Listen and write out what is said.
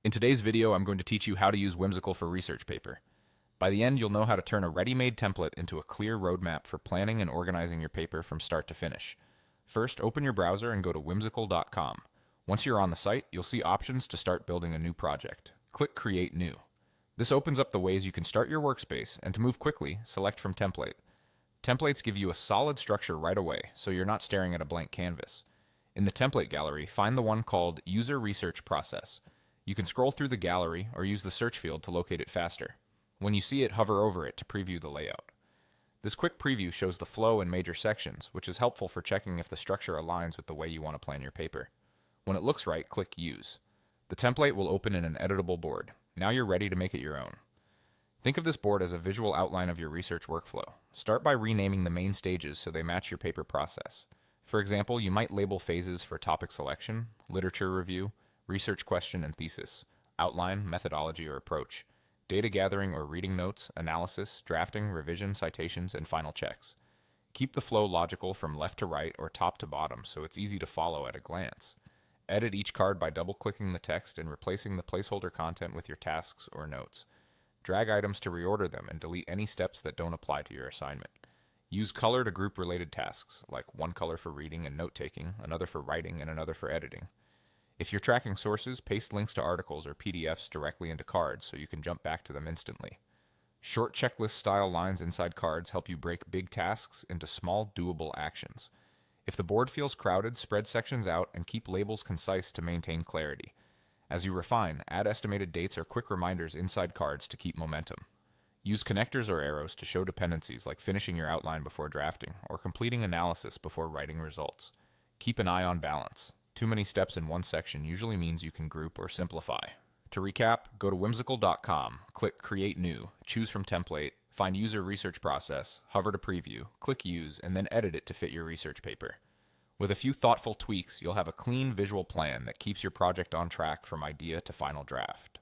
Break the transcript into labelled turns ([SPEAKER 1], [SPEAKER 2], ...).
[SPEAKER 1] In today's video, I'm going to teach you how to use Whimsical for research paper. By the end, you'll know how to turn a ready-made template into a clear roadmap for planning and organizing your paper from start to finish. First, open your browser and go to whimsical.com. Once you're on the site, you'll see options to start building a new project. Click Create New. This opens up the ways you can start your workspace, and to move quickly, select from Template. Templates give you a solid structure right away, so you're not staring at a blank canvas. In the template gallery, find the one called User Research Process. You can scroll through the gallery or use the search field to locate it faster. When you see it, hover over it to preview the layout. This quick preview shows the flow and major sections, which is helpful for checking if the structure aligns with the way you want to plan your paper. When it looks right, click Use. The template will open in an editable board. Now you're ready to make it your own. Think of this board as a visual outline of your research workflow. Start by renaming the main stages so they match your paper process. For example, you might label phases for topic selection, literature review, research question and thesis, outline, methodology or approach, data gathering or reading notes, analysis, drafting, revision, citations, and final checks. Keep the flow logical from left to right or top to bottom so it's easy to follow at a glance. Edit each card by double-clicking the text and replacing the placeholder content with your tasks or notes. Drag items to reorder them and delete any steps that don't apply to your assignment. Use color to group related tasks, like one color for reading and note-taking, another for writing, and another for editing. If you're tracking sources, paste links to articles or PDFs directly into cards so you can jump back to them instantly. Short checklist-style lines inside cards help you break big tasks into small, doable actions. If the board feels crowded, spread sections out and keep labels concise to maintain clarity. As you refine, add estimated dates or quick reminders inside cards to keep momentum. Use connectors or arrows to show dependencies like finishing your outline before drafting or completing analysis before writing results. Keep an eye on balance. Too many steps in one section usually means you can group or simplify. To recap, go to whimsical.com, click Create New, choose from Template, find User Research Process, hover to preview, click Use, and then edit it to fit your research paper. With a few thoughtful tweaks, you'll have a clean visual plan that keeps your project on track from idea to final draft.